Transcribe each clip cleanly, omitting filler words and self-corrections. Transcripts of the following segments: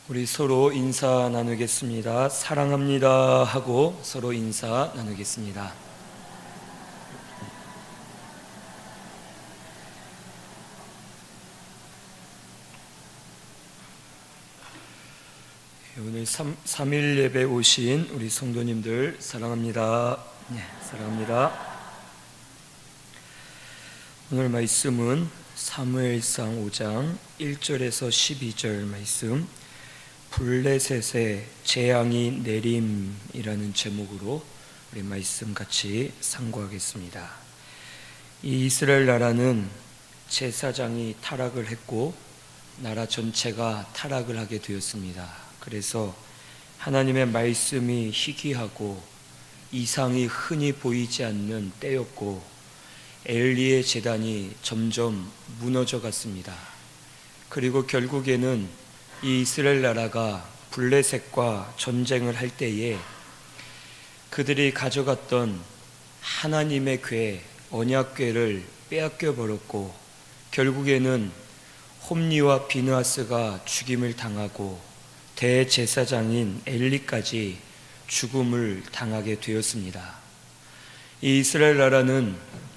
우리 서로 인사 나누겠습니다. 사랑합니다 하고 서로 인사 나누겠습니다. 오늘 3일 예배 오신 우리 성도님들 사랑합니다. 사랑합니다. 오늘 말씀은 사무엘상 5장 1절에서 12절 말씀, 블레셋의 재앙이 내림이라는 제목으로 우리 말씀 같이 상고하겠습니다. 이 이스라엘 나라는 제사장이 타락을 했고 나라 전체가 타락을 하게 되었습니다. 그래서 하나님의 말씀이 희귀하고 이상이 흔히 보이지 않는 때였고 엘리의 제단이 점점 무너져 갔습니다. 그리고 결국에는 이 이스라엘 나라가 블레셋과 전쟁을 할 때에 그들이 가져갔던 하나님의 궤, 언약궤를 빼앗겨 버렸고 결국에는 홈리와 비느하스가 죽임을 당하고 대제사장인 엘리까지 죽음을 당하게 되었습니다. 이 이스라엘 나라는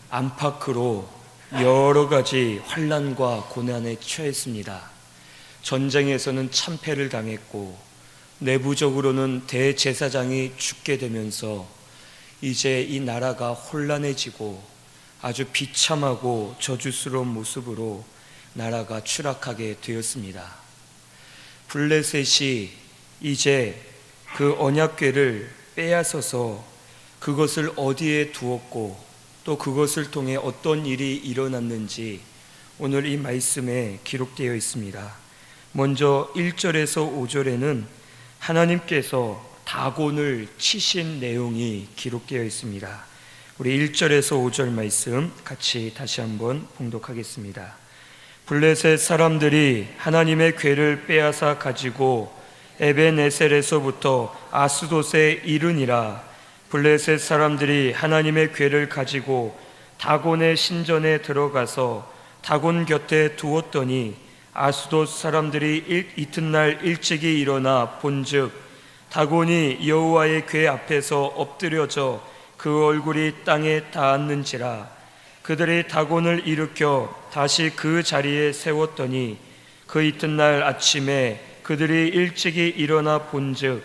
안팎으로 여러 가지 환난과 고난에 처했습니다. 전쟁에서는 참패를 당했고 내부적으로는 대제사장이 죽게 되면서 이제 이 나라가 혼란해지고 아주 비참하고 저주스러운 모습으로 나라가 추락하게 되었습니다. 블레셋이 이제 그 언약궤를 빼앗아서 그것을 어디에 두었고 또 그것을 통해 어떤 일이 일어났는지 오늘 이 말씀에 기록되어 있습니다. 먼저 1절에서 5절에는 하나님께서 다곤을 치신 내용이 기록되어 있습니다. 우리 1절에서 5절 말씀 같이 다시 한번 봉독하겠습니다. 블레셋 사람들이 하나님의 궤를 빼앗아 가지고 에벤에셀에서부터 아스돗에 이르니라. 블레셋 사람들이 하나님의 궤를 가지고 다곤의 신전에 들어가서 다곤 곁에 두었더니 아스돗 사람들이 이튿날 일찍이 일어나 본즉 다곤이 여호와의 궤 앞에서 엎드려져 그 얼굴이 땅에 닿았는지라. 그들이 다곤을 일으켜 다시 그 자리에 세웠더니 그 이튿날 아침에 그들이 일찍이 일어나 본즉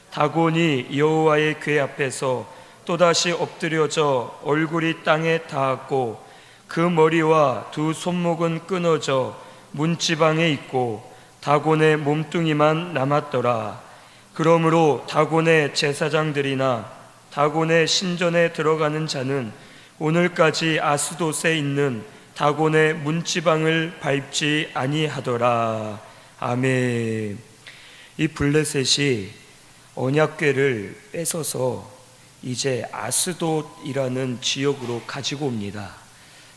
다곤이 여호와의 궤 앞에서 또다시 엎드려져 얼굴이 땅에 닿았고 그 머리와 두 손목은 끊어져 문지방에 있고 다곤의 몸뚱이만 남았더라. 그러므로 다곤의 제사장들이나 다곤의 신전에 들어가는 자는 오늘까지 아스돗에 있는 다곤의 문지방을 밟지 아니하더라. 아멘. 이 블레셋이 언약궤를 뺏어서 이제 아스돗이라는 지역으로 가지고 옵니다.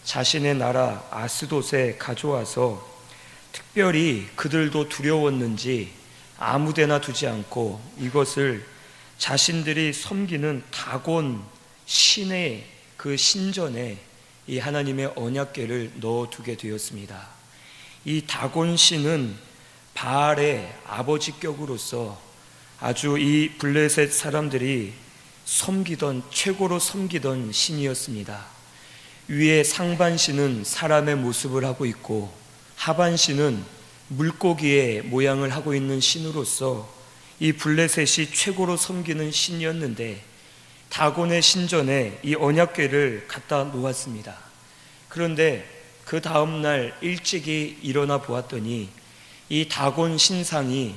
자신의 나라 아스돗에 가져와서 특별히 그들도 두려웠는지 아무데나 두지 않고 이것을 자신들이 섬기는 다곤 신의 그 신전에 이 하나님의 언약궤를 넣어두게 되었습니다. 이 다곤 신은 바알의 아버지격으로서 아주 이 블레셋 사람들이 최고로 섬기던 신이었습니다. 위에 상반신은 사람의 모습을 하고 있고 하반신은 물고기의 모양을 하고 있는 신으로서 이 블레셋이 최고로 섬기는 신이었는데 다곤의 신전에 이 언약궤를 갖다 놓았습니다. 그런데 그 다음날 일찍이 일어나 보았더니 이 다곤 신상이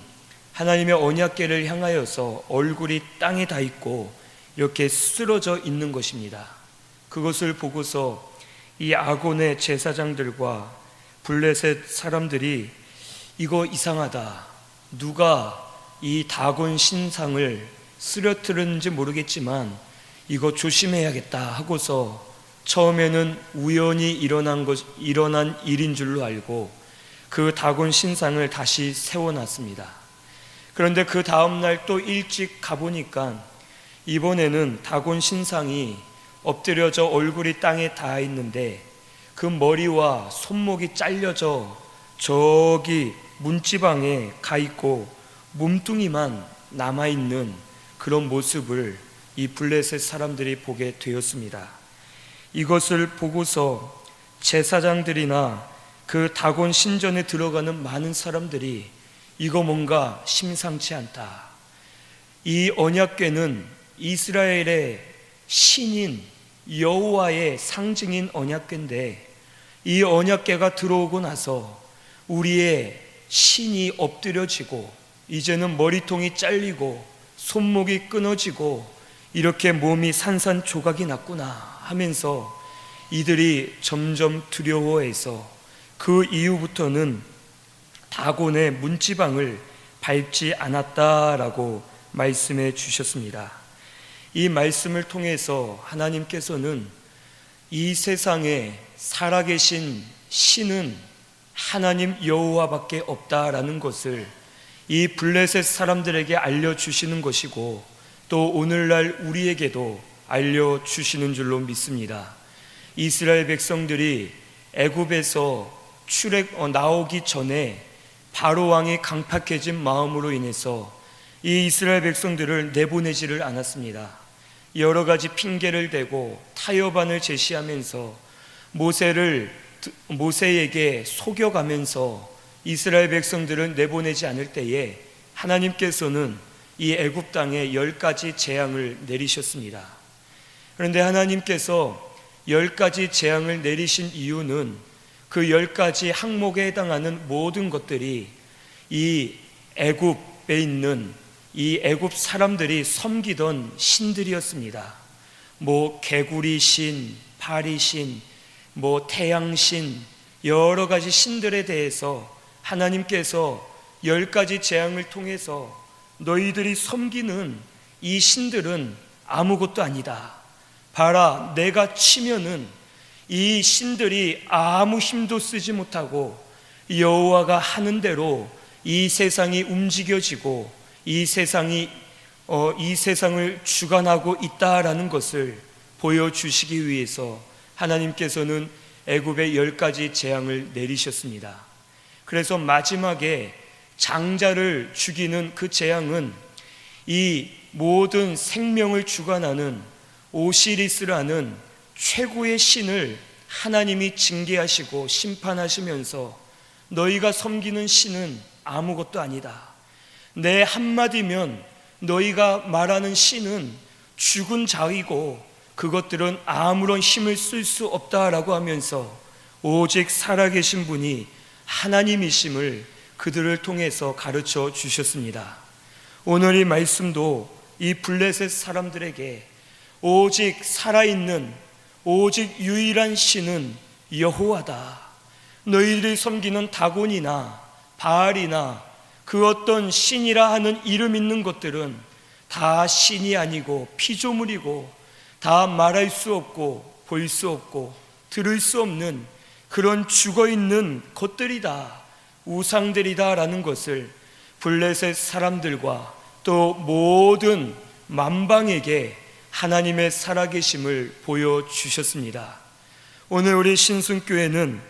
하나님의 언약궤를 향하여서 얼굴이 땅에 닿아 있고 이렇게 쓰러져 있는 것입니다. 그것을 보고서 이 아곤의 제사장들과 블레셋 사람들이 이거 이상하다. 누가 이 다곤 신상을 쓰러뜨렸는지 모르겠지만 이거 조심해야겠다 하고서 처음에는 우연히 일어난 일인 줄로 알고 그 다곤 신상을 다시 세워놨습니다. 그런데 그 다음날 또 일찍 가보니까 이번에는 다곤 신상이 엎드려져 얼굴이 땅에 닿아 있는데 그 머리와 손목이 잘려져 저기 문지방에 가 있고 몸뚱이만 남아있는 그런 모습을 이 블레셋 사람들이 보게 되었습니다. 이것을 보고서 제사장들이나 그 다곤 신전에 들어가는 많은 사람들이 이거 뭔가 심상치 않다. 이 언약궤는 이스라엘의 신인 여호와의 상징인 언약궤인데 이 언약궤가 들어오고 나서 우리의 신이 엎드려지고 이제는 머리통이 잘리고 손목이 끊어지고 이렇게 몸이 산산조각이 났구나 하면서 이들이 점점 두려워해서 그 이후부터는 다곤의 문지방을 밟지 않았다라고 말씀해 주셨습니다. 이 말씀을 통해서 하나님께서는 이 세상에 살아계신 신은 하나님 여호와밖에 없다라는 것을 이 블레셋 사람들에게 알려주시는 것이고 또 오늘날 우리에게도 알려주시는 줄로 믿습니다. 이스라엘 백성들이 애굽에서 나오기 전에 바로 왕이 강팍해진 마음으로 인해서 이 이스라엘 백성들을 내보내지를 않았습니다. 여러 가지 핑계를 대고 타협안을 제시하면서 모세에게 속여가면서 이스라엘 백성들을 내보내지 않을 때에 하나님께서는 이 애굽 땅에 10가지 재앙을 내리셨습니다. 그런데 하나님께서 10가지 재앙을 내리신 이유는 그 10가지 항목에 해당하는 모든 것들이 이 애굽에 있는 이 애굽 사람들이 섬기던 신들이었습니다. 개구리 신, 파리 신, 태양 신, 여러 가지 신들에 대해서 하나님께서 10가지 재앙을 통해서 너희들이 섬기는 이 신들은 아무것도 아니다. 봐라, 내가 치면은 이 신들이 아무 힘도 쓰지 못하고 여호와가 하는 대로 이 세상이 움직여지고 이 세상을 주관하고 있다라는 것을 보여주시기 위해서 하나님께서는 애굽에 10가지 재앙을 내리셨습니다. 그래서 마지막에 장자를 죽이는 그 재앙은 이 모든 생명을 주관하는 오시리스라는 최고의 신을 하나님이 징계하시고 심판하시면서 너희가 섬기는 신은 아무것도 아니다. 내 한마디면 너희가 말하는 신은 죽은 자이고 그것들은 아무런 힘을 쓸 수 없다라고 하면서 오직 살아계신 분이 하나님이심을 그들을 통해서 가르쳐 주셨습니다. 오늘 이 말씀도 이 블레셋 사람들에게 오직 살아있는 오직 유일한 신은 여호와다. 너희들이 섬기는 다곤이나 바알이나 그 어떤 신이라 하는 이름 있는 것들은 다 신이 아니고 피조물이고 다 말할 수 없고 볼 수 없고 들을 수 없는 그런 죽어있는 것들이다, 우상들이다 라는 것을 블레셋 사람들과 또 모든 만방에게 하나님의 살아계심을 보여주셨습니다. 오늘 우리 신순교회는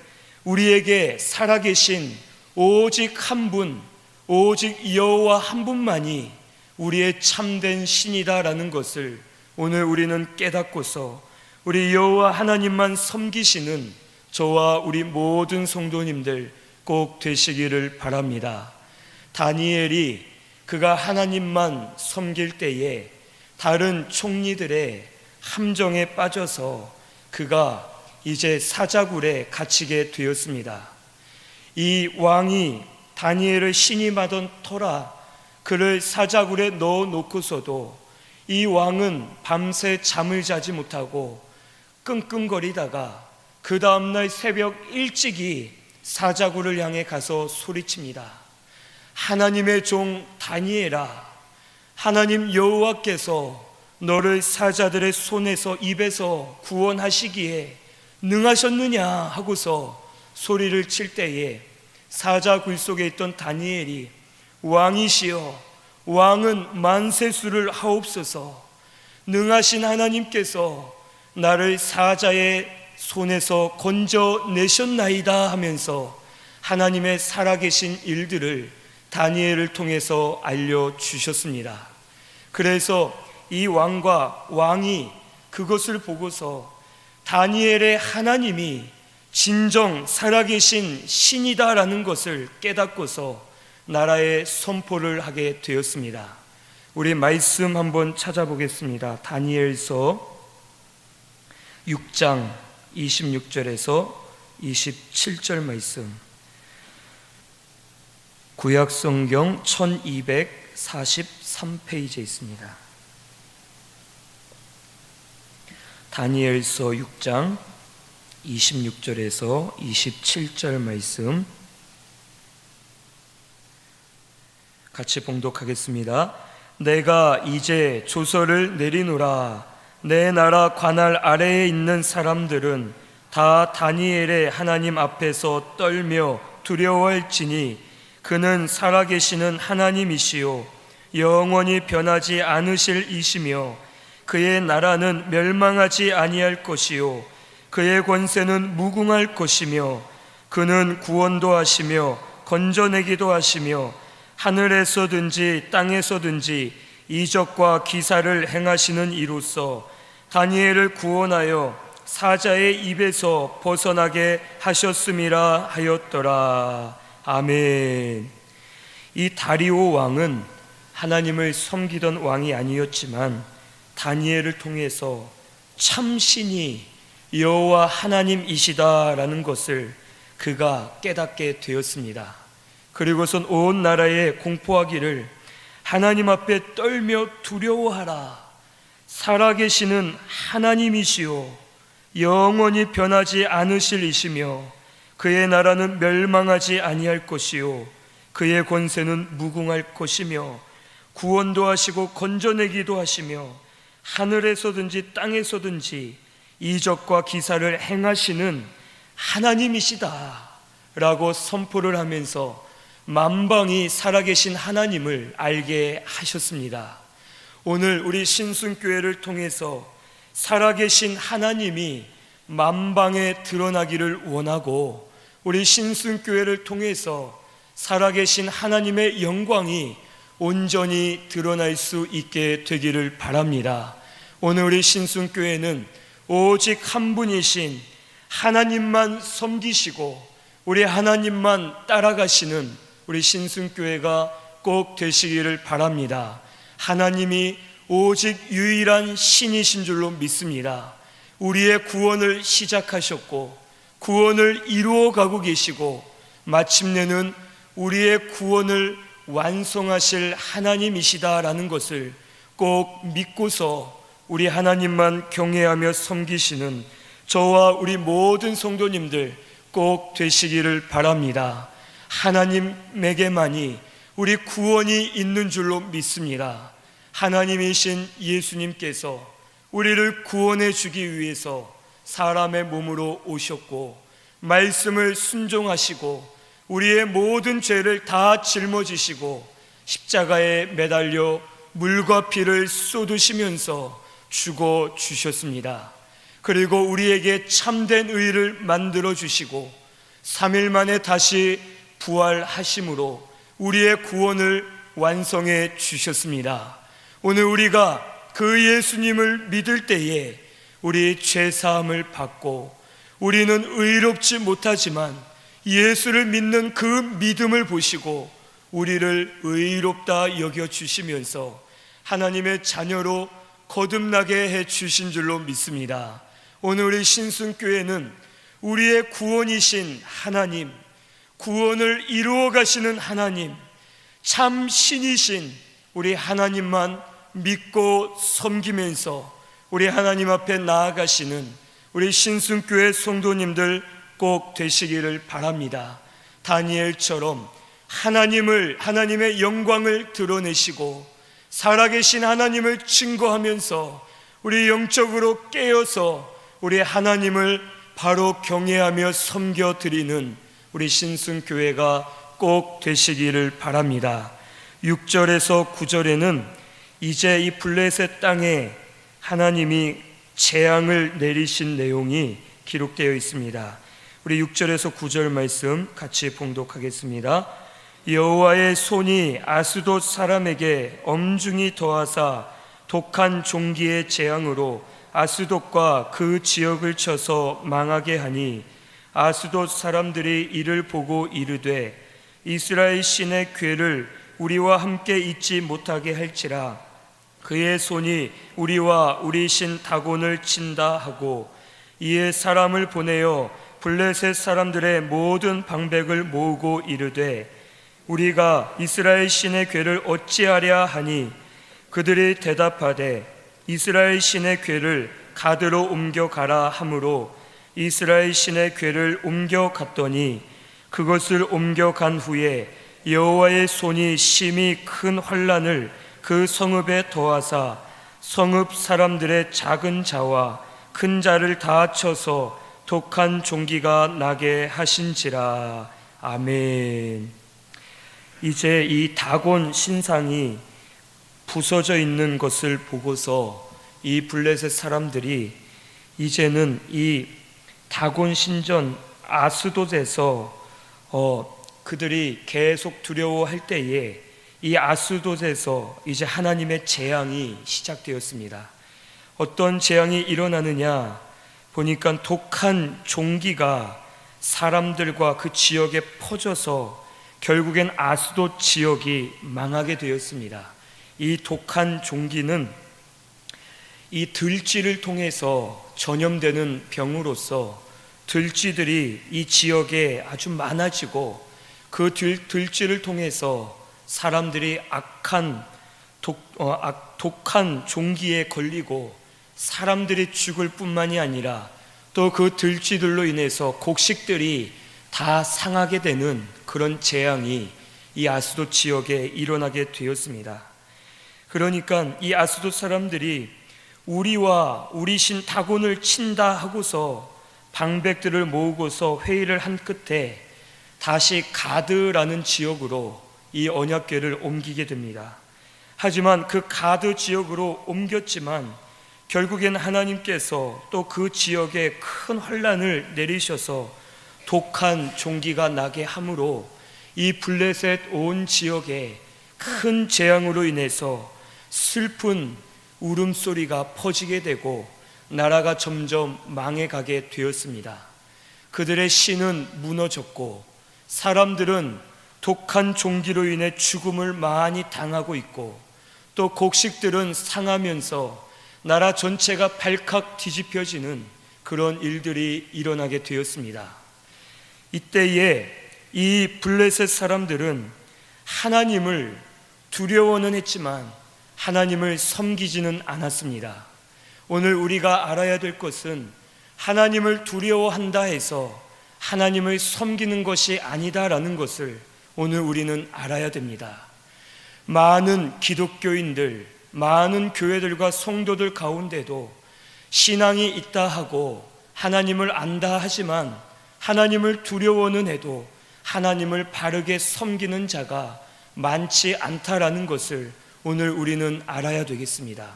우리에게 살아계신 오직 한 분, 오직 여호와 한 분만이 우리의 참된 신이다라는 것을 오늘 우리는 깨닫고서 우리 여호와 하나님만 섬기시는 저와 우리 모든 성도님들 꼭 되시기를 바랍니다. 다니엘이 그가 하나님만 섬길 때에 다른 총리들의 함정에 빠져서 그가 이제 사자굴에 갇히게 되었습니다. 이 왕이 다니엘을 신임하던 터라 그를 사자굴에 넣어 놓고서도 이 왕은 밤새 잠을 자지 못하고 끙끙거리다가 그 다음날 새벽 일찍이 사자굴을 향해 가서 소리칩니다. 하나님의 종 다니엘아, 하나님 여호와께서 너를 사자들의 손에서 입에서 구원하시기에 능하셨느냐 하고서 소리를 칠 때에 사자굴 속에 있던 다니엘이 왕이시여, 왕은 만세수를 하옵소서, 능하신 하나님께서 나를 사자의 손에서 건져내셨나이다 하면서 하나님의 살아계신 일들을 다니엘을 통해서 알려주셨습니다. 그래서 이 왕이 그것을 보고서 다니엘의 하나님이 진정 살아계신 신이다라는 것을 깨닫고서 나라에 선포를 하게 되었습니다. 우리 말씀 한번 찾아보겠습니다. 다니엘서 6장 26절에서 27절 말씀, 구약성경 1243페이지에 있습니다. 다니엘서 6장 26절에서 27절 말씀 같이 봉독하겠습니다. 내가 이제 조서를 내리노라. 내 나라 관할 아래에 있는 사람들은 다 다니엘의 하나님 앞에서 떨며 두려워할지니 그는 살아계시는 하나님이시요 영원히 변하지 않으실 이시며 그의 나라는 멸망하지 아니할 것이요 그의 권세는 무궁할 것이며 그는 구원도 하시며 건져내기도 하시며 하늘에서든지 땅에서든지 이적과 기사를 행하시는 이로써 다니엘을 구원하여 사자의 입에서 벗어나게 하셨음이라 하였더라. 아멘. 이 다리오 왕은 하나님을 섬기던 왕이 아니었지만 다니엘을 통해서 참신이 여호와 하나님이시다라는 것을 그가 깨닫게 되었습니다. 그리고선 온 나라에 공포하기를 하나님 앞에 떨며 두려워하라. 살아계시는 하나님이시요 영원히 변하지 않으실 이시며 그의 나라는 멸망하지 아니할 것이요 그의 권세는 무궁할 것이며 구원도 하시고 건져내기도 하시며 하늘에서든지 땅에서든지 이적과 기사를 행하시는 하나님이시다 라고 선포를 하면서 만방이 살아계신 하나님을 알게 하셨습니다. 오늘 우리 신순교회를 통해서 살아계신 하나님이 만방에 드러나기를 원하고 우리 신순교회를 통해서 살아계신 하나님의 영광이 온전히 드러날 수 있게 되기를 바랍니다. 오늘 우리 신순교회는 오직 한 분이신 하나님만 섬기시고 우리 하나님만 따라가시는 우리 신순교회가 꼭 되시기를 바랍니다. 하나님이 오직 유일한 신이신 줄로 믿습니다. 우리의 구원을 시작하셨고 구원을 이루어가고 계시고 마침내는 우리의 구원을 완성하실 하나님이시다라는 것을 꼭 믿고서 우리 하나님만 경외하며 섬기시는 저와 우리 모든 성도님들 꼭 되시기를 바랍니다. 하나님에게만이 우리 구원이 있는 줄로 믿습니다. 하나님이신 예수님께서 우리를 구원해 주기 위해서 사람의 몸으로 오셨고 말씀을 순종하시고 우리의 모든 죄를 다 짊어지시고 십자가에 매달려 물과 피를 쏟으시면서 죽어 주셨습니다. 그리고 우리에게 참된 의를 만들어 주시고 3일 만에 다시 부활하심으로 우리의 구원을 완성해 주셨습니다. 오늘 우리가 그 예수님을 믿을 때에 우리 죄사함을 받고 우리는 의롭지 못하지만 예수를 믿는 그 믿음을 보시고 우리를 의롭다 여겨주시면서 하나님의 자녀로 거듭나게 해주신 줄로 믿습니다. 오늘 우리 신순교회는 우리의 구원이신 하나님, 구원을 이루어 가시는 하나님, 참 신이신 우리 하나님만 믿고 섬기면서 우리 하나님 앞에 나아가시는 우리 신순교회 성도님들 꼭 되시기를 바랍니다. 다니엘처럼 하나님의 영광을 드러내시고 살아계신 하나님을 증거하면서 우리 영적으로 깨어서 우리 하나님을 바로 경외하며 섬겨드리는 우리 신순교회가 꼭 되시기를 바랍니다. 6절에서 9절에는 이제 이 블레셋 땅에 하나님이 재앙을 내리신 내용이 기록되어 있습니다. 우리 6절에서 9절 말씀 같이 봉독하겠습니다. 여호와의 손이 아스돗 사람에게 엄중히 더하사 독한 종기의 재앙으로 아스돗과 그 지역을 쳐서 망하게 하니 아스돗 사람들이 이를 보고 이르되 이스라엘 신의 궤를 우리와 함께 잊지 못하게 할지라 그의 손이 우리와 우리 신 다곤을 친다 하고 이에 사람을 보내어 블레셋 사람들의 모든 방백을 모으고 이르되 우리가 이스라엘 신의 궤를 어찌하랴 하니 그들이 대답하되 이스라엘 신의 궤를 가드로 옮겨가라 하므로 이스라엘 신의 궤를 옮겨갔더니 그것을 옮겨간 후에 여호와의 손이 심히 큰 환난을 그 성읍에 더하사 성읍 사람들의 작은 자와 큰 자를 다 쳐서 독한 종기가 나게 하신지라. 아멘. 이제 이 다곤 신상이 부서져 있는 것을 보고서 이 블레셋 사람들이 이제는 이 다곤 신전 아스돗에서 그들이 계속 두려워할 때에 이 아스돗에서 이제 하나님의 재앙이 시작되었습니다. 어떤 재앙이 일어나느냐 보니까 독한 종기가 사람들과 그 지역에 퍼져서 결국엔 아스돗 지역이 망하게 되었습니다. 이 독한 종기는 이 들쥐를 통해서 전염되는 병으로서 들쥐들이 이 지역에 아주 많아지고 그 들쥐를 통해서 사람들이 독한 종기에 걸리고 사람들이 죽을 뿐만이 아니라 또 그 들쥐들로 인해서 곡식들이 다 상하게 되는 그런 재앙이 이 아스돗 지역에 일어나게 되었습니다. 그러니까 이 아스돗 사람들이 우리와 우리 신 다곤을 친다 하고서 방백들을 모으고서 회의를 한 끝에 다시 가드라는 지역으로 이 언약궤를 옮기게 됩니다. 하지만 그 가드 지역으로 옮겼지만 결국엔 하나님께서 또 그 지역에 큰 환난을 내리셔서 독한 종기가 나게 함으로 이 블레셋 온 지역에 큰 재앙으로 인해서 슬픈 울음소리가 퍼지게 되고 나라가 점점 망해가게 되었습니다. 그들의 신은 무너졌고 사람들은 독한 종기로 인해 죽음을 많이 당하고 있고 또 곡식들은 상하면서 나라 전체가 발칵 뒤집혀지는 그런 일들이 일어나게 되었습니다. 이때에 이 블레셋 사람들은 하나님을 두려워는 했지만 하나님을 섬기지는 않았습니다. 오늘 우리가 알아야 될 것은 하나님을 두려워한다 해서 하나님을 섬기는 것이 아니다라는 것을 오늘 우리는 알아야 됩니다. 많은 기독교인들, 많은 교회들과 성도들 가운데도 신앙이 있다 하고 하나님을 안다 하지만 하나님을 두려워는 해도 하나님을 바르게 섬기는 자가 많지 않다라는 것을 오늘 우리는 알아야 되겠습니다.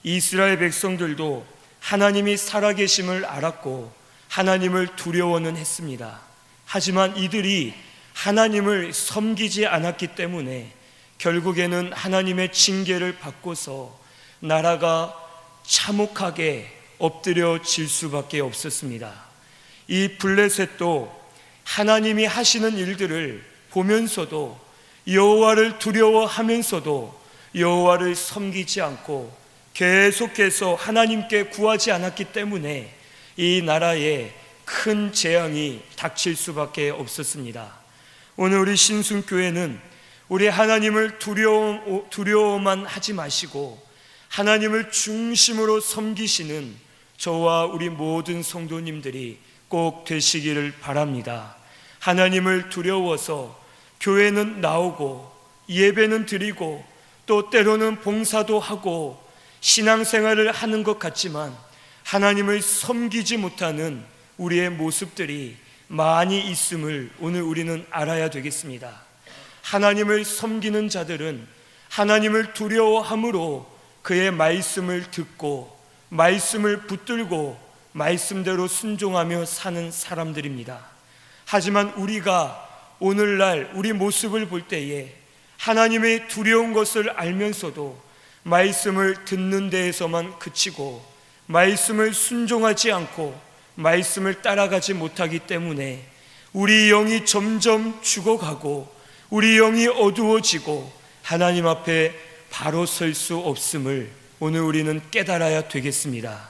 이스라엘 백성들도 하나님이 살아계심을 알았고 하나님을 두려워는 했습니다. 하지만 이들이 하나님을 섬기지 않았기 때문에 결국에는 하나님의 징계를 받고서 나라가 참혹하게 엎드려질 수밖에 없었습니다. 이 블레셋도 하나님이 하시는 일들을 보면서도 여호와를 두려워하면서도 여호와를 섬기지 않고 계속해서 하나님께 구하지 않았기 때문에 이 나라에 큰 재앙이 닥칠 수밖에 없었습니다. 오늘 우리 신순교회는 우리 하나님을 두려워만 하지 마시고 하나님을 중심으로 섬기시는 저와 우리 모든 성도님들이 꼭 되시기를 바랍니다. 하나님을 두려워서 교회는 나오고 예배는 드리고 또 때로는 봉사도 하고 신앙생활을 하는 것 같지만 하나님을 섬기지 못하는 우리의 모습들이 많이 있음을 오늘 우리는 알아야 되겠습니다. 하나님을 섬기는 자들은 하나님을 두려워함으로 그의 말씀을 듣고 말씀을 붙들고 말씀대로 순종하며 사는 사람들입니다. 하지만 우리가 오늘날 우리 모습을 볼 때에 하나님의 두려운 것을 알면서도 말씀을 듣는 데에서만 그치고 말씀을 순종하지 않고 말씀을 따라가지 못하기 때문에 우리 영이 점점 죽어가고 우리 영이 어두워지고 하나님 앞에 바로 설 수 없음을 오늘 우리는 깨달아야 되겠습니다.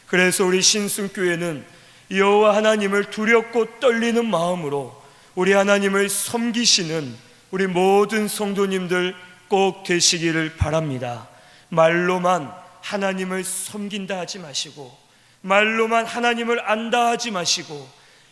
그래서 우리 신순교회는 여호와 하나님을 두렵고 떨리는 마음으로 우리 하나님을 섬기시는 우리 모든 성도님들 꼭 되시기를 바랍니다. 말로만 하나님을 섬긴다 하지 마시고 말로만 하나님을 안다 하지 마시고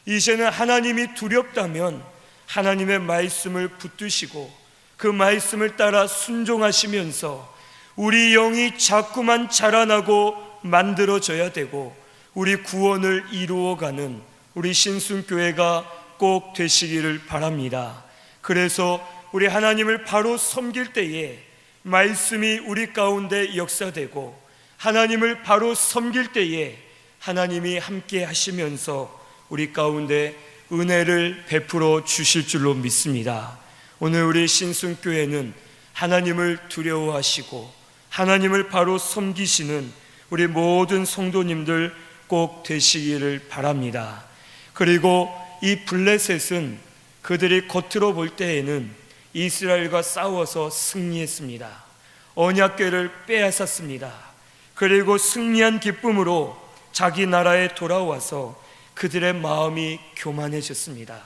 이제는 하나님이 두렵다면 하나님의 말씀을 붙드시고 그 말씀을 따라 순종하시면서 우리 영이 자꾸만 자라나고 만들어져야 되고 우리 구원을 이루어가는 우리 신순교회가 꼭 되시기를 바랍니다. 그래서 우리 하나님을 바로 섬길 때에 말씀이 우리 가운데 역사되고 하나님을 바로 섬길 때에 하나님이 함께 하시면서 우리 가운데 은혜를 베풀어 주실 줄로 믿습니다. 오늘 우리 신순교회는 하나님을 두려워하시고 하나님을 바로 섬기시는 우리 모든 성도님들 꼭 되시기를 바랍니다. 그리고 이 블레셋은 그들이 겉으로 볼 때에는 이스라엘과 싸워서 승리했습니다. 언약궤를 빼앗았습니다. 그리고 승리한 기쁨으로 자기 나라에 돌아와서 그들의 마음이 교만해졌습니다.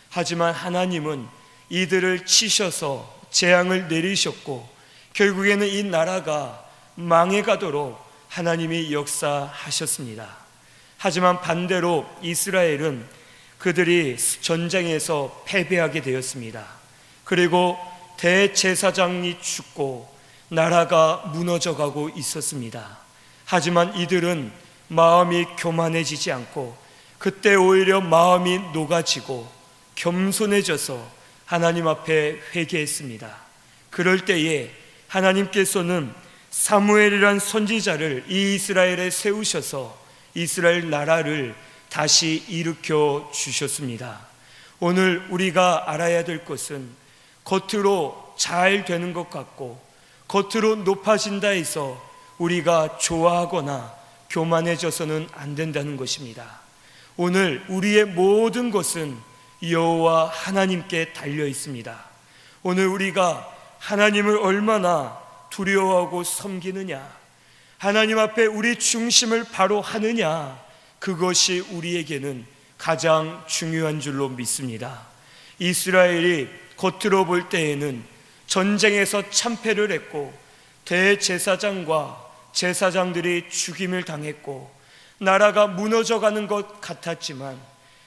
하지만 하나님은 이들을 치셔서 재앙을 내리셨고 결국에는 이 나라가 망해가도록 하나님이 역사하셨습니다. 하지만 반대로 이스라엘은 그들이 전쟁에서 패배하게 되었습니다. 그리고 대제사장이 죽고 나라가 무너져가고 있었습니다. 하지만 이들은 마음이 교만해지지 않고 그때 오히려 마음이 녹아지고 겸손해져서 하나님 앞에 회개했습니다. 그럴 때에 하나님께서는 사무엘이란 선지자를 이 이스라엘에 세우셔서 이스라엘 나라를 다시 일으켜 주셨습니다. 오늘 우리가 알아야 될 것은 겉으로 잘 되는 것 같고 겉으로 높아진다 해서 우리가 좋아하거나 교만해져서는 안 된다는 것입니다. 오늘 우리의 모든 것은 여호와 하나님께 달려 있습니다. 오늘 우리가 하나님을 얼마나 두려워하고 섬기느냐, 하나님 앞에 우리 중심을 바로 하느냐, 그것이 우리에게는 가장 중요한 줄로 믿습니다. 이스라엘이 겉으로 볼 때에는 전쟁에서 참패를 했고 대제사장과 제사장들이 죽임을 당했고 나라가 무너져가는 것 같았지만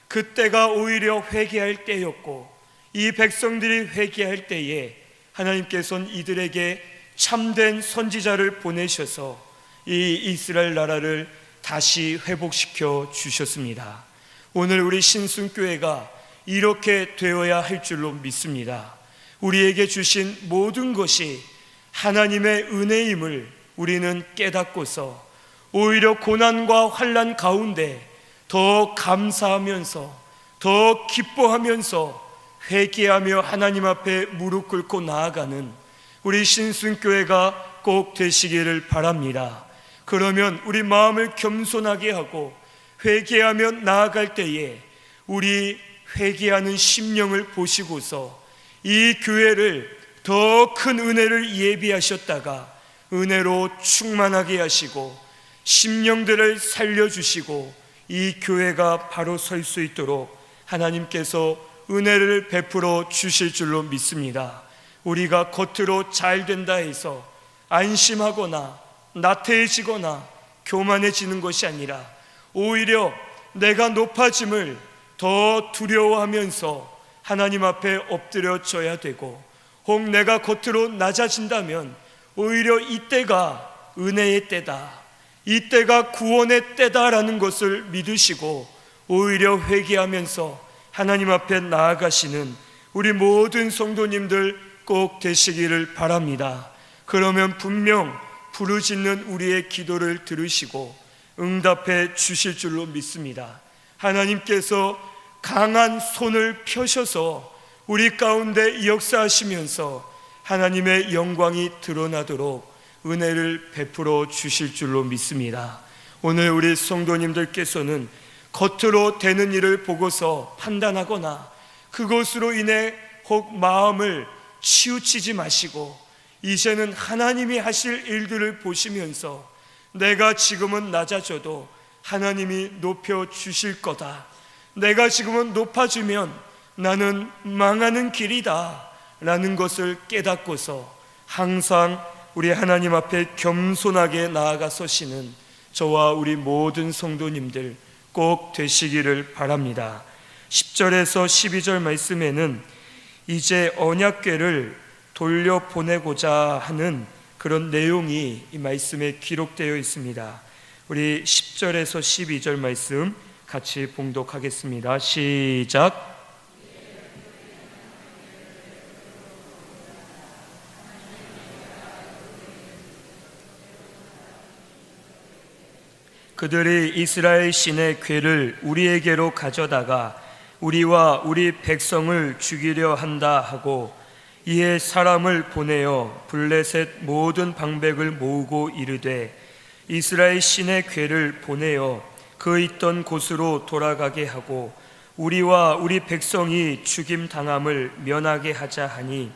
그때가 오히려 회개할 때였고 이 백성들이 회개할 때에 하나님께서는 이들에게 참된 선지자를 보내셔서 이 이스라엘 나라를 다시 회복시켜 주셨습니다. 오늘 우리 신순교회가 이렇게 되어야 할 줄로 믿습니다. 우리에게 주신 모든 것이 하나님의 은혜임을 우리는 깨닫고서 오히려 고난과 환난 가운데 더 감사하면서 더 기뻐하면서 회개하며 하나님 앞에 무릎 꿇고 나아가는 우리 신순교회가 꼭 되시기를 바랍니다. 그러면 우리 마음을 겸손하게 하고 회개하며 나아갈 때에 우리 회개하는 심령을 보시고서 이 교회를 더 큰 은혜를 예비하셨다가 은혜로 충만하게 하시고 심령들을 살려주시고 이 교회가 바로 설 수 있도록 하나님께서 은혜를 베풀어 주실 줄로 믿습니다. 우리가 겉으로 잘 된다 해서 안심하거나 나태해지거나 교만해지는 것이 아니라 오히려 내가 높아짐을 더 두려워하면서 하나님 앞에 엎드려져야 되고, 혹 내가 겉으로 낮아진다면 오히려 이때가 은혜의 때다, 이때가 구원의 때다라는 것을 믿으시고 오히려 회개하면서 하나님 앞에 나아가시는 우리 모든 성도님들 꼭 되시기를 바랍니다. 그러면 분명 부르짖는 우리의 기도를 들으시고 응답해 주실 줄로 믿습니다. 하나님께서 강한 손을 펴셔서 우리 가운데 역사하시면서 하나님의 영광이 드러나도록 은혜를 베풀어 주실 줄로 믿습니다. 오늘 우리 성도님들께서는 겉으로 되는 일을 보고서 판단하거나 그것으로 인해 혹 마음을 치우치지 마시고, 이제는 하나님이 하실 일들을 보시면서 내가 지금은 낮아져도 하나님이 높여주실 거다, 내가 지금은 높아지면 나는 망하는 길이다 라는 것을 깨닫고서 항상 우리 하나님 앞에 겸손하게 나아가 서시는 저와 우리 모든 성도님들 꼭 되시기를 바랍니다. 10절에서 12절 말씀에는 이제 언약궤를 돌려보내고자 하는 그런 내용이 이 말씀에 기록되어 있습니다. 우리 10절에서 12절 말씀 같이 봉독하겠습니다. 시작. 그들이 이스라엘 신의 궤를 우리에게로 가져다가 우리와 우리 백성을 죽이려 한다 하고, 이에 사람을 보내어 블레셋 모든 방백을 모으고 이르되 이스라엘 신의 궤를 보내어 그 있던 곳으로 돌아가게 하고 우리와 우리 백성이 죽임 당함을 면하게 하자 하니,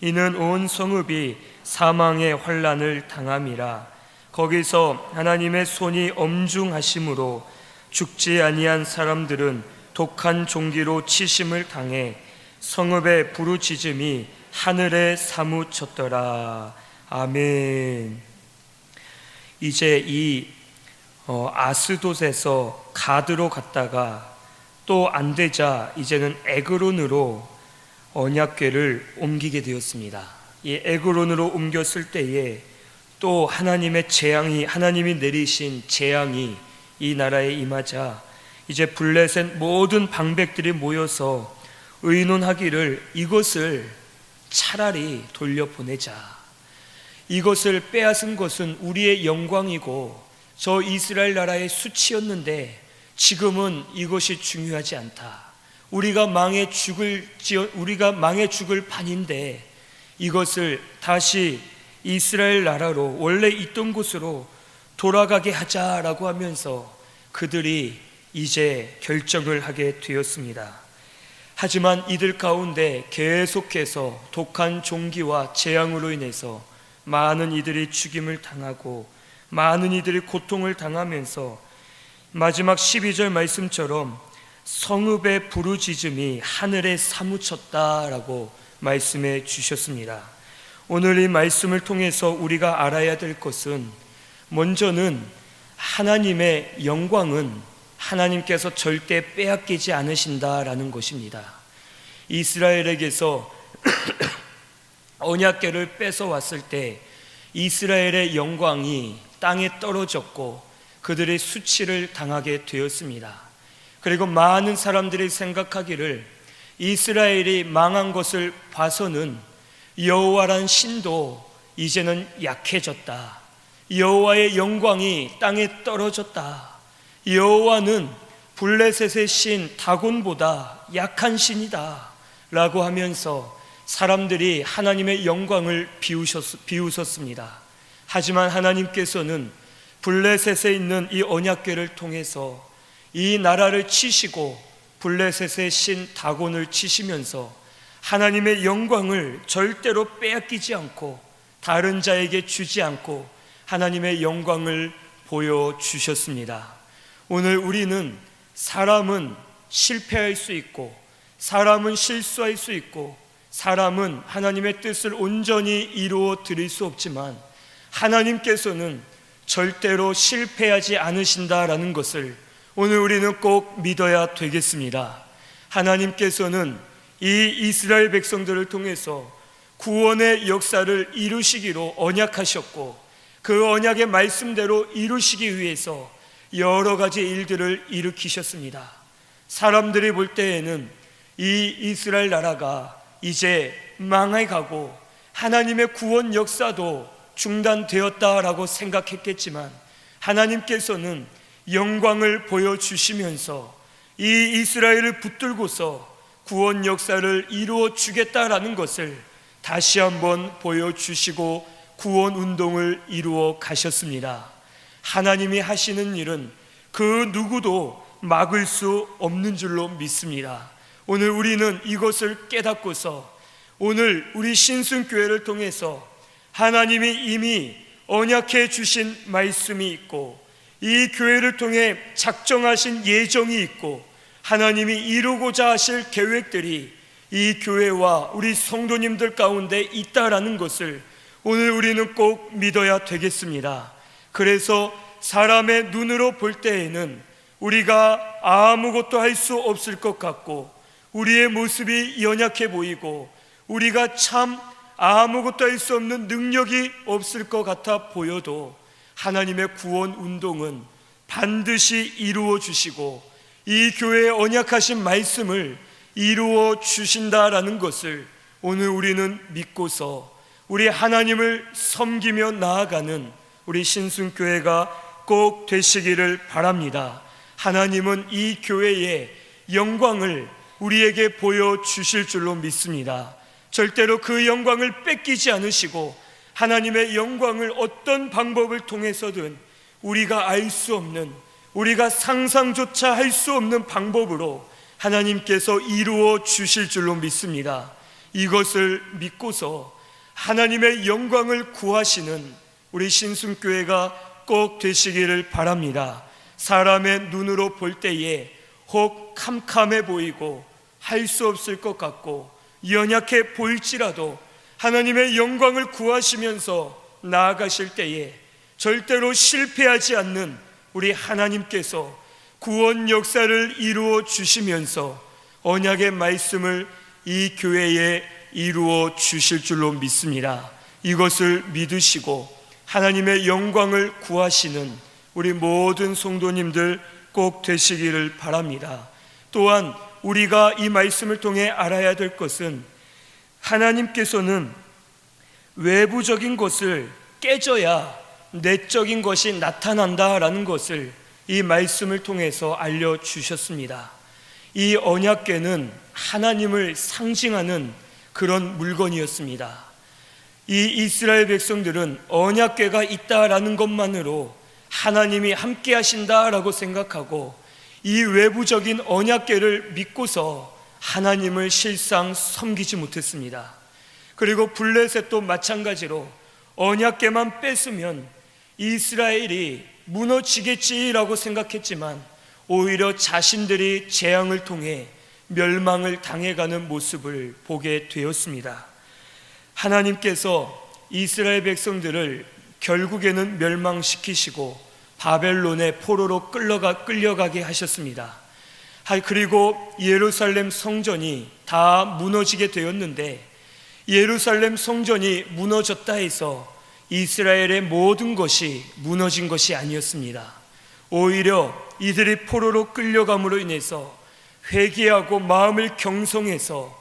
이는 온 성읍이 사망의 환난을 당함이라. 거기서 하나님의 손이 엄중하심으로 죽지 아니한 사람들은 독한 종기로 치심을 당해 성읍의 부르짖음이 하늘에 사무쳤더라. 아멘. 이제 이 아스돗에서 가드로 갔다가 또 안 되자 이제는 에그론으로 언약궤를 옮기게 되었습니다. 이 에그론으로 옮겼을 때에 또 하나님의 재앙이, 하나님이 내리신 재앙이 이 나라에 임하자 이제 블레셋 모든 방백들이 모여서 의논하기를 이것을 차라리 돌려보내자. 이것을 빼앗은 것은 우리의 영광이고 저 이스라엘 나라의 수치였는데 지금은 이것이 중요하지 않다. 우리가 망해 죽을 판인데 이것을 다시 이스라엘 나라로 원래 있던 곳으로 돌아가게 하자라고 하면서 그들이 이제 결정을 하게 되었습니다. 하지만 이들 가운데 계속해서 독한 종기와 재앙으로 인해서 많은 이들이 죽임을 당하고 많은 이들이 고통을 당하면서 마지막 12절 말씀처럼 성읍의 부르짖음이 하늘에 사무쳤다라고 말씀해 주셨습니다. 오늘 이 말씀을 통해서 우리가 알아야 될 것은, 먼저는 하나님의 영광은 하나님께서 절대 빼앗기지 않으신다라는 것입니다. 이스라엘에게서 언약궤를 뺏어왔을 때 이스라엘의 영광이 땅에 떨어졌고 그들의 수치를 당하게 되었습니다. 그리고 많은 사람들이 생각하기를 이스라엘이 망한 것을 봐서는 여호와란 신도 이제는 약해졌다, 여호와의 영광이 땅에 떨어졌다, 여호와는 블레셋의 신 다곤보다 약한 신이다 라고 하면서 사람들이 하나님의 영광을 비웃었습니다. 하지만 하나님께서는 블레셋에 있는 이 언약궤를 통해서 이 나라를 치시고 블레셋의 신 다곤을 치시면서 하나님의 영광을 절대로 빼앗기지 않고 다른 자에게 주지 않고 하나님의 영광을 보여주셨습니다. 오늘 우리는 사람은 실패할 수 있고 사람은 실수할 수 있고 사람은 하나님의 뜻을 온전히 이루어 드릴 수 없지만 하나님께서는 절대로 실패하지 않으신다라는 것을 오늘 우리는 꼭 믿어야 되겠습니다. 하나님께서는 이 이스라엘 백성들을 통해서 구원의 역사를 이루시기로 언약하셨고 그 언약의 말씀대로 이루시기 위해서 여러 가지 일들을 일으키셨습니다. 사람들이 볼 때에는 이 이스라엘 나라가 이제 망해가고 하나님의 구원 역사도 중단되었다라고 생각했겠지만 하나님께서는 영광을 보여주시면서 이 이스라엘을 붙들고서 구원 역사를 이루어 주겠다라는 것을 다시 한번 보여주시고 구원 운동을 이루어 가셨습니다. 하나님이 하시는 일은 그 누구도 막을 수 없는 줄로 믿습니다. 오늘 우리는 이것을 깨닫고서 오늘 우리 신순교회를 통해서 하나님이 이미 언약해 주신 말씀이 있고 이 교회를 통해 작정하신 예정이 있고 하나님이 이루고자 하실 계획들이 이 교회와 우리 성도님들 가운데 있다라는 것을 오늘 우리는 꼭 믿어야 되겠습니다. 그래서 사람의 눈으로 볼 때에는 우리가 아무것도 할 수 없을 것 같고 우리의 모습이 연약해 보이고 우리가 참 아무것도 할 수 없는 능력이 없을 것 같아 보여도 하나님의 구원 운동은 반드시 이루어 주시고 이 교회의 언약하신 말씀을 이루어 주신다라는 것을 오늘 우리는 믿고서 우리 하나님을 섬기며 나아가는 우리 신순교회가 꼭 되시기를 바랍니다. 하나님은 이 교회의 영광을 우리에게 보여주실 줄로 믿습니다. 절대로 그 영광을 뺏기지 않으시고 하나님의 영광을 어떤 방법을 통해서든 우리가 알 수 없는, 우리가 상상조차 할 수 없는 방법으로 하나님께서 이루어 주실 줄로 믿습니다. 이것을 믿고서 하나님의 영광을 구하시는 우리 신순교회가 꼭 되시기를 바랍니다. 사람의 눈으로 볼 때에 혹 캄캄해 보이고 할 수 없을 것 같고 연약해 보일지라도 하나님의 영광을 구하시면서 나아가실 때에 절대로 실패하지 않는 우리 하나님께서 구원 역사를 이루어 주시면서 언약의 말씀을 이 교회에 이루어 주실 줄로 믿습니다. 이것을 믿으시고 하나님의 영광을 구하시는 우리 모든 성도님들 꼭 되시기를 바랍니다. 또한 우리가 이 말씀을 통해 알아야 될 것은 하나님께서는 외부적인 것을 깨져야 내적인 것이 나타난다라는 것을 이 말씀을 통해서 알려주셨습니다. 이 언약궤는 하나님을 상징하는 그런 물건이었습니다. 이 이스라엘 백성들은 언약궤가 있다라는 것만으로 하나님이 함께 하신다라고 생각하고 이 외부적인 언약궤를 믿고서 하나님을 실상 섬기지 못했습니다. 그리고 블레셋도 마찬가지로 언약궤만 뺐으면 이스라엘이 무너지겠지라고 생각했지만 오히려 자신들이 재앙을 통해 멸망을 당해가는 모습을 보게 되었습니다. 하나님께서 이스라엘 백성들을 결국에는 멸망시키시고 바벨론의 포로로 끌려가게 하셨습니다. 그리고 예루살렘 성전이 다 무너지게 되었는데 예루살렘 성전이 무너졌다 해서 이스라엘의 모든 것이 무너진 것이 아니었습니다. 오히려 이들이 포로로 끌려감으로 인해서 회개하고 마음을 경성해서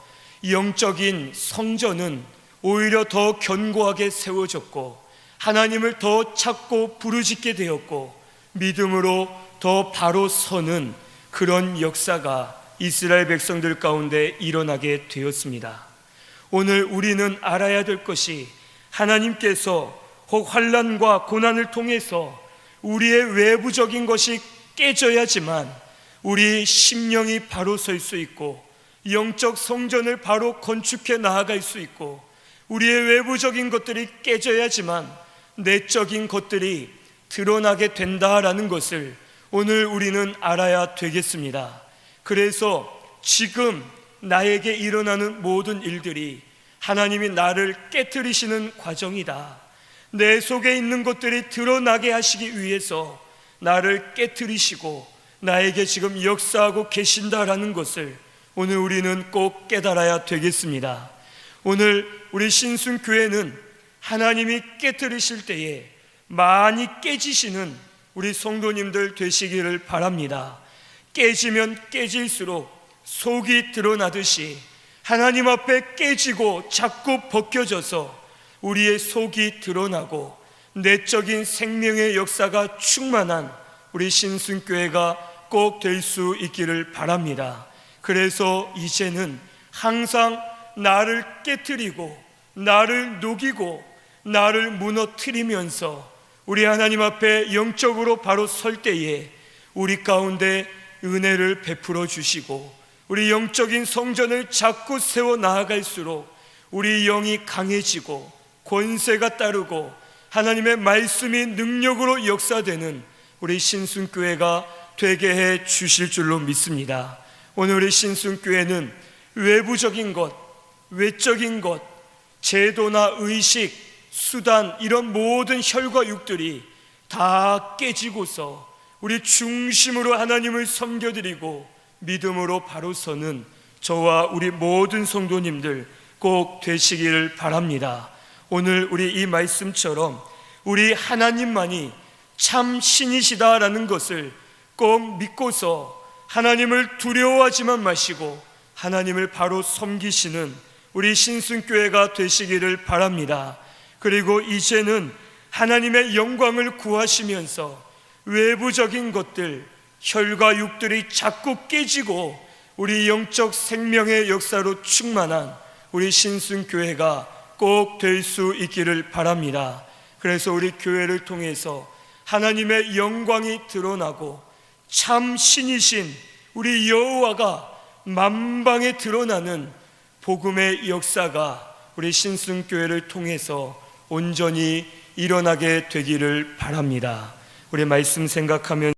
영적인 성전은 오히려 더 견고하게 세워졌고 하나님을 더 찾고 부르짖게 되었고 믿음으로 더 바로 서는 그런 역사가 이스라엘 백성들 가운데 일어나게 되었습니다. 오늘 우리는 알아야 될 것이 하나님께서 혹 환난과 고난을 통해서 우리의 외부적인 것이 깨져야지만 우리 심령이 바로 설 수 있고 영적 성전을 바로 건축해 나아갈 수 있고 우리의 외부적인 것들이 깨져야지만 내적인 것들이 드러나게 된다라는 것을 오늘 우리는 알아야 되겠습니다. 그래서 지금 나에게 일어나는 모든 일들이 하나님이 나를 깨트리시는 과정이다. 내 속에 있는 것들이 드러나게 하시기 위해서 나를 깨트리시고 나에게 지금 역사하고 계신다라는 것을 오늘 우리는 꼭 깨달아야 되겠습니다. 오늘 우리 신순교회는 하나님이 깨트리실 때에 많이 깨지시는 우리 성도님들 되시기를 바랍니다. 깨지면 깨질수록 속이 드러나듯이 하나님 앞에 깨지고 자꾸 벗겨져서 우리의 속이 드러나고 내적인 생명의 역사가 충만한 우리 신순교회가 꼭 될 수 있기를 바랍니다. 그래서 이제는 항상 나를 깨뜨리고 나를 녹이고 나를 무너뜨리면서 우리 하나님 앞에 영적으로 바로 설 때에 우리 가운데 은혜를 베풀어 주시고 우리 영적인 성전을 자꾸 세워 나아갈수록 우리 영이 강해지고 권세가 따르고 하나님의 말씀이 능력으로 역사되는 우리 신순교회가 되게 해 주실 줄로 믿습니다. 오늘 우리 신순교회는 외부적인 것, 외적인 것, 제도나 의식, 수단 이런 모든 혈과 육들이 다 깨지고서 우리 중심으로 하나님을 섬겨드리고 믿음으로 바로 서는 저와 우리 모든 성도님들 꼭 되시기를 바랍니다. 오늘 우리 이 말씀처럼 우리 하나님만이 참 신이시다라는 것을 꼭 믿고서 하나님을 두려워하지만 마시고 하나님을 바로 섬기시는 우리 신순교회가 되시기를 바랍니다. 그리고 이제는 하나님의 영광을 구하시면서 외부적인 것들, 혈과 육들이 자꾸 깨지고 우리 영적 생명의 역사로 충만한 우리 신순교회가 꼭 될 수 있기를 바랍니다. 그래서 우리 교회를 통해서 하나님의 영광이 드러나고 참 신이신 우리 여호와가 만방에 드러나는 복음의 역사가 우리 신순교회를 통해서 온전히 일어나게 되기를 바랍니다. 우리 말씀 생각하면